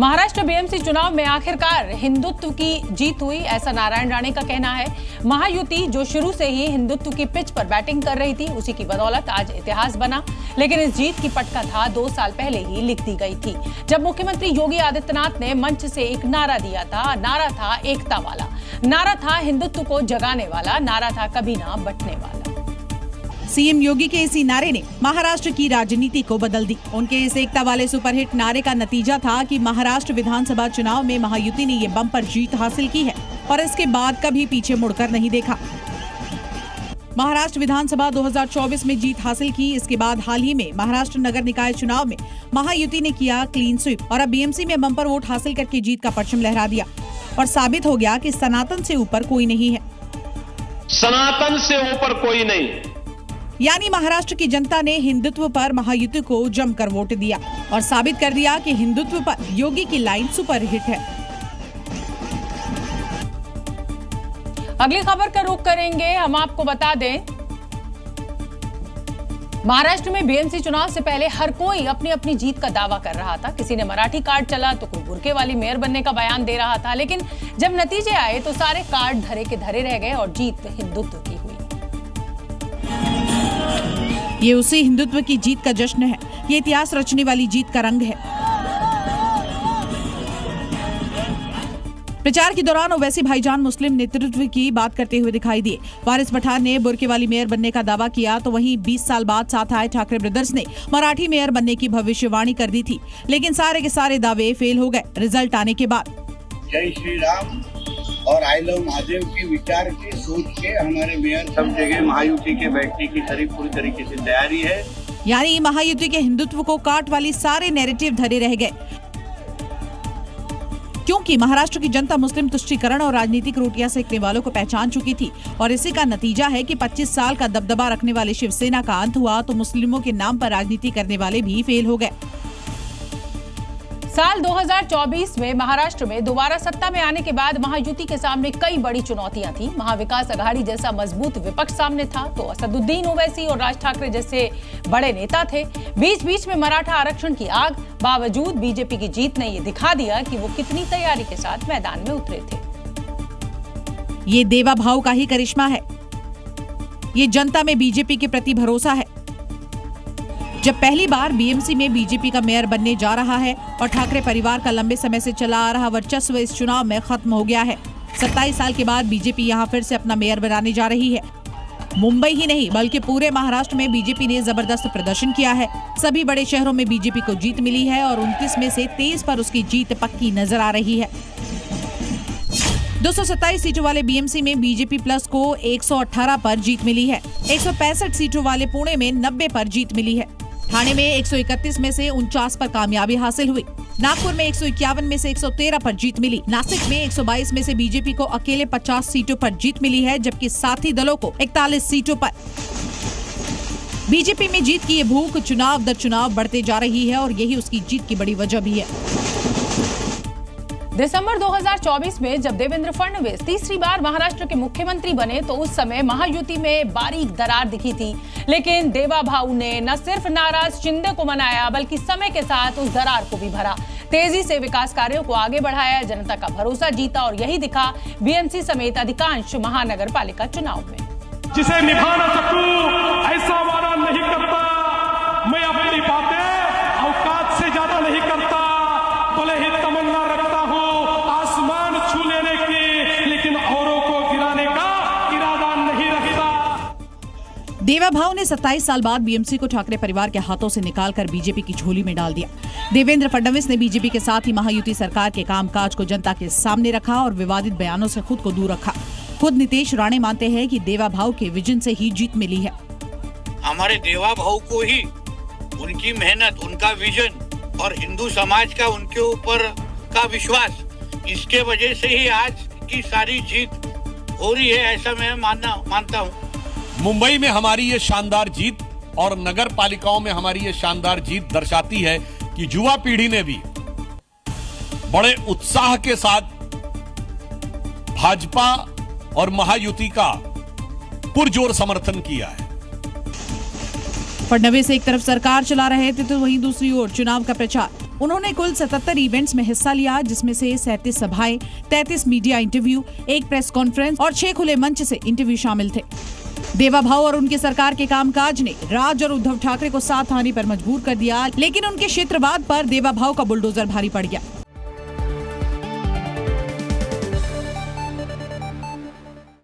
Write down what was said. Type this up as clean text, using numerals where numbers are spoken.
Maharashtra BMC चुनाव में आखिरकार हिंदुत्व की जीत हुई, ऐसा नारायण राणे का कहना है। महायुति जो शुरू से ही हिंदुत्व की पिच पर बैटिंग कर रही थी, उसी की बदौलत आज इतिहास बना। लेकिन इस जीत की पटका था 2 साल पहले ही लिख दी गई थी, जब मुख्यमंत्री योगी आदित्यनाथ ने मंच से एक नारा दिया था। नारा था एकता वाला, नारा था हिंदुत्व को जगाने वाला, नारा था कभी ना बंटने वाला। सीएम योगी के इसी नारे ने महाराष्ट्र की राजनीति को बदल दी। उनके इस एकता वाले सुपरहिट नारे का नतीजा था कि महाराष्ट्र विधानसभा चुनाव में महायुति ने ये बम्पर जीत हासिल की है और इसके बाद कभी पीछे मुड़कर नहीं देखा। महाराष्ट्र विधानसभा 2024 में जीत हासिल की। इसके बाद हाल ही में महाराष्ट्र नगर निकाय चुनाव में महायुति ने किया क्लीन स्वीप और अब बीएमसी में बम्पर वोट हासिल करके जीत का परचम लहरा दिया और साबित हो गया कि सनातन से ऊपर कोई नहीं है। सनातन से ऊपर कोई नहीं, यानी महाराष्ट्र की जनता ने हिंदुत्व पर महायुति को जमकर वोट दिया और साबित कर दिया कि हिंदुत्व पर योगी की लाइन सुपरहिट है। अगली खबर का रुख करेंगे। हम आपको बता दें, महाराष्ट्र में बीएमसी चुनाव से पहले हर कोई अपनी अपनी जीत का दावा कर रहा था। किसी ने मराठी कार्ड चला तो कोई बुर्के वाली मेयर बनने का बयान दे रहा था, लेकिन जब नतीजे आए तो सारे कार्ड धरे के धरे रह गए और जीत हिंदुत्व की हुई। ये उसी हिंदुत्व की जीत का जश्न है। ये इतिहास रचने वाली जीत का रंग है। प्रचार के दौरान ओवैसी भाईजान मुस्लिम नेतृत्व की बात करते हुए दिखाई दिए। वारिस पठान ने बुर्के वाली मेयर बनने का दावा किया तो वहीं 20 साल बाद साथ आए ठाकरे ब्रदर्स ने मराठी मेयर बनने की भविष्यवाणी कर दी थी, लेकिन सारे के सारे दावे फेल हो गए रिजल्ट आने के बाद। जय श्री राम और आई लव महादेव के विचार के सोच के हमारे मेयर सब जगह महायुति के बैठने की पूरी तरीके से तैयारी है। यानी महायुति के हिंदुत्व को काट वाली सारे नैरेटिव धरे रह गए, क्योंकि महाराष्ट्र की जनता मुस्लिम तुष्टीकरण और राजनीतिक रोटियां सेकने वालों को पहचान चुकी थी और इसी का नतीजा है कि 25 साल का दबदबा रखने वाले शिवसेना का अंत हुआ तो मुस्लिमों के नाम पर राजनीति करने वाले भी फेल हो गए। साल 2024 में महाराष्ट्र में दोबारा सत्ता में आने के बाद महायुति के सामने कई बड़ी चुनौतियां थी। महाविकास अघाड़ी जैसा मजबूत विपक्ष सामने था तो असदुद्दीन ओवैसी और राज ठाकरे जैसे बड़े नेता थे। बीच बीच में मराठा आरक्षण की आग, बावजूद बीजेपी की जीत ने ये दिखा दिया कि वो कितनी तैयारी के साथ मैदान में उतरे थे। ये देवा भाव का ही करिश्मा है। ये जनता में बीजेपी के प्रति भरोसा है। जब पहली बार बीएमसी में बीजेपी का मेयर बनने जा रहा है और ठाकरे परिवार का लंबे समय से चला आ रहा वर्चस्व इस चुनाव में खत्म हो गया है। 27 साल के बाद बीजेपी यहां फिर से अपना मेयर बनाने जा रही है। मुंबई ही नहीं बल्कि पूरे महाराष्ट्र में बीजेपी ने जबरदस्त प्रदर्शन किया है। सभी बड़े शहरों में बीजेपी को जीत मिली है और 29 में से 23 पर उसकी जीत पक्की नजर आ रही है। 227 सीटों वाले बीएमसी में बीजेपी प्लस को 118 पर जीत मिली है। 165 सीटों वाले पुणे में 90 पर जीत मिली है। ठाणे में 131 में से 49 पर कामयाबी हासिल हुई। नागपुर में 151 में से 113 पर जीत मिली। नासिक में 122 में से बीजेपी को अकेले 50 सीटों पर जीत मिली है, जबकि साथी दलों को 41 सीटों पर। बीजेपी में जीत की ये भूख चुनाव दर चुनाव बढ़ते जा रही है और यही उसकी जीत की बड़ी वजह भी है। दिसंबर 2024 में जब देवेंद्र फडणवीस तीसरी बार महाराष्ट्र के मुख्यमंत्री बने तो उस समय महायुति में बारीक दरार दिखी थी, लेकिन देवा भाऊ ने न सिर्फ नाराज शिंदे को मनाया बल्कि समय के साथ उस दरार को भी भरा। तेजी से विकास कार्यों को आगे बढ़ाया, जनता का भरोसा जीता और यही दिखा बीएमसी समेत अधिकांश महानगर पालिका चुनाव में। जिसे निभा न सकूं ऐसा वादा नहीं करता, मैं अपनी बातें औकात से ज्यादा नहीं करता, भले ही तमन्ना रखता हूं आसमान छू लेने की, लेकिन औरों को गिराने का इरादा नहीं रखता। देवा भाव ने 27 साल बाद बीएमसी को ठाकरे परिवार के हाथों से निकालकर बीजेपी की झोली में डाल दिया। देवेंद्र फडणवीस ने बीजेपी के साथ ही महायुति सरकार के कामकाज को जनता के सामने रखा और विवादित बयानों से खुद को दूर रखा। खुद नीतीश राणे मानते हैं कि देवा भाव के विजन से ही जीत मिली है। हमारे देवा भाव को ही उनकी मेहनत, उनका विजन और हिंदू समाज का उनके ऊपर का विश्वास, इसके वजह से ही आज की सारी जीत हो रही है, ऐसा मैं मानता हूँ। मुंबई में हमारी ये शानदार जीत और नगर पालिकाओं में हमारी ये शानदार जीत दर्शाती है कि युवा पीढ़ी ने भी बड़े उत्साह के साथ भाजपा और महायुति का पुरजोर समर्थन किया है। फडणवीस एक तरफ सरकार चला रहे थे तो वहीं दूसरी ओर चुनाव का प्रचार। उन्होंने कुल 77 इवेंट्स में हिस्सा लिया, जिसमें से 37 सभाएं, 33 मीडिया इंटरव्यू, 1 प्रेस कॉन्फ्रेंस और 6 खुले मंच से इंटरव्यू शामिल थे। देवा भाऊ और उनकी सरकार के कामकाज ने राज और उद्धव ठाकरे को साथ आने पर मजबूर कर दिया, लेकिन उनके क्षेत्रवाद पर देवा भाऊ का बुलडोजर भारी पड़ गया।